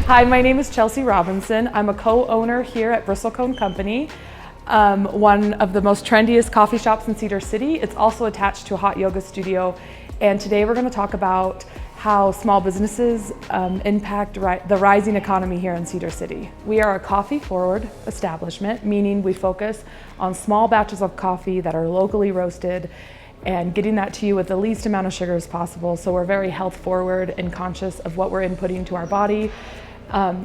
Hi, my name is Chelsea Robinson. I'm a co-owner here at Bristlecone Company, one of the most trendiest coffee shops in Cedar City. It's also attached to a hot yoga studio. And today we're going to talk about how small businesses impact the rising economy here in Cedar City. We are a coffee-forward establishment, meaning we focus on small batches of coffee that are locally roasted and getting that to you with the least amount of sugar as possible. So we're very health-forward and conscious of what we're inputting to our body.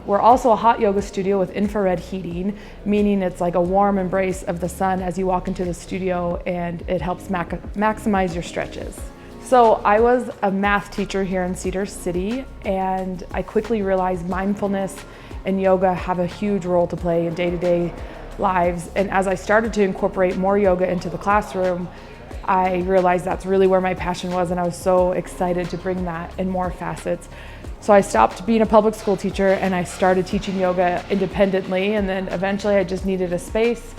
We're also a hot yoga studio with infrared heating, meaning it's like a warm embrace of the sun as you walk into the studio, and it helps maximize your stretches. So I was a math teacher here in Cedar City, and I quickly realized mindfulness and yoga have a huge role to play in day-to-day lives. And as I started to incorporate more yoga into the classroom, I realized that's really where my passion was, and I was so excited to bring that in more facets. So I stopped being a public school teacher and I started teaching yoga independently, and then eventually I just needed a space,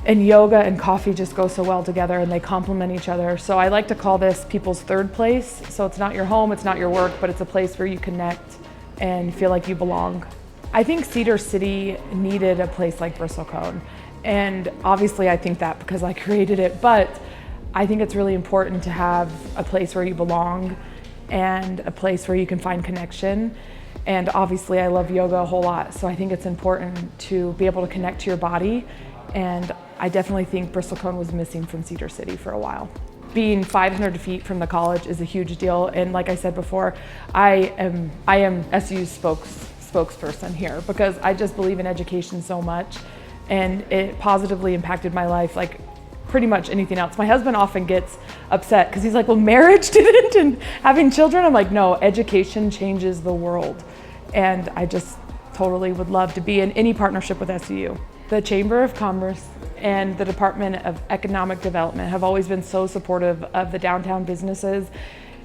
and yoga and coffee just go so well together and they complement each other. So I like to call this people's third place. So it's not your home, it's not your work, but it's a place where you connect and feel like you belong. I think Cedar City needed a place like Bristlecone, and obviously I think that because I created it, but I think it's really important to have a place where you belong and a place where you can find connection. And obviously I love yoga a whole lot, so I think it's important to be able to connect to your body, and I definitely think Bristlecone was missing from Cedar City for a while. Being 500 feet from the college is a huge deal, and like I said before, I am SU's spokesperson here because I just believe in education so much, and it positively impacted my life like pretty much anything else. My husband often gets upset because he's like, well, marriage didn't, and having children. I'm like, no, education changes the world. And I just totally would love to be in any partnership with SU. The Chamber of Commerce and the Department of Economic Development have always been so supportive of the downtown businesses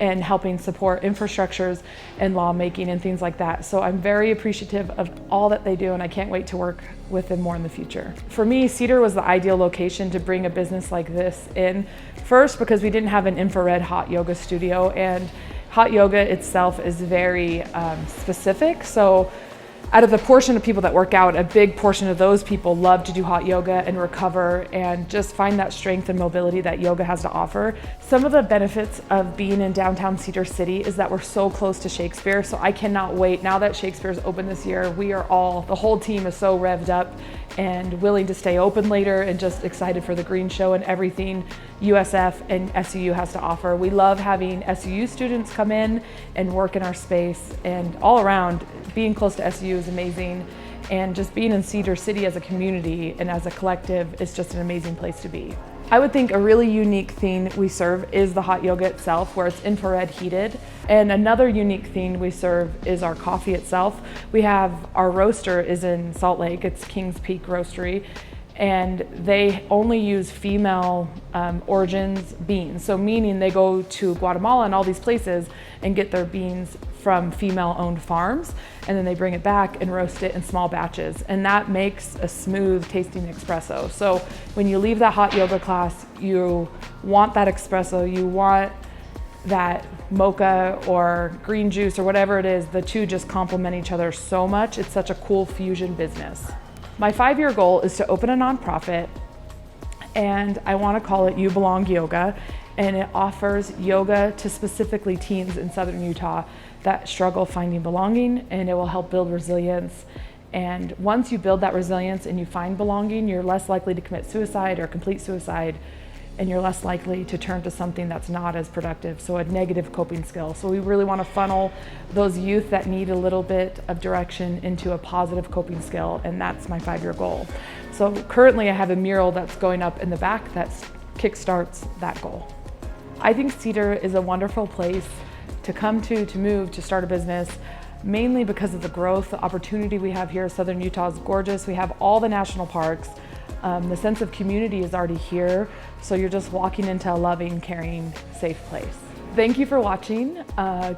and helping support infrastructures and lawmaking and things like that. So I'm very appreciative of all that they do, and I can't wait to work with them more in the future. For me, Cedar was the ideal location to bring a business like this in. First, because we didn't have an infrared hot yoga studio, and hot yoga itself is very specific. So out of the portion of people that work out, a big portion of those people love to do hot yoga and recover and just find that strength and mobility that yoga has to offer. Some of the benefits of being in downtown Cedar City is that we're so close to Shakespeare, so I cannot wait. Now that Shakespeare's open this year, the whole team is so revved up and willing to stay open later, and just excited for the Green Show and everything USF and SUU has to offer. We love having SUU students come in and work in our space, and all around being close to SUU is amazing, and just being in Cedar City as a community and as a collective is just an amazing place to be. I would think a really unique thing we serve is the hot yoga itself, where it's infrared heated. And another unique thing we serve is our coffee itself. Our roaster is in Salt Lake, it's Kings Peak Roastery, and they only use female origins beans. So meaning they go to Guatemala and all these places and get their beans from female-owned farms, and then they bring it back and roast it in small batches, and that makes a smooth tasting espresso. So when you leave that hot yoga class, you want that espresso, you want that mocha or green juice or whatever it is. The two just complement each other so much. It's such a cool fusion business. My 5-year goal is to open a nonprofit, and I want to call it You Belong Yoga, and it offers yoga to specifically teens in Southern Utah that struggle finding belonging, and it will help build resilience. And once you build that resilience and you find belonging, you're less likely to commit suicide or complete suicide, and you're less likely to turn to something that's not as productive, so a negative coping skill. So we really want to funnel those youth that need a little bit of direction into a positive coping skill, and that's my 5-year goal. So currently I have a mural that's going up in the back that kickstarts that goal. I think Cedar is a wonderful place to come to move, to start a business, mainly because of the growth, the opportunity we have here. Southern Utah is gorgeous. We have all the national parks. The sense of community is already here, so you're just walking into a loving, caring, safe place. Thank you for watching.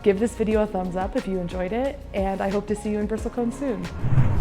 Give this video a thumbs up if you enjoyed it, and I hope to see you in Bristlecone soon.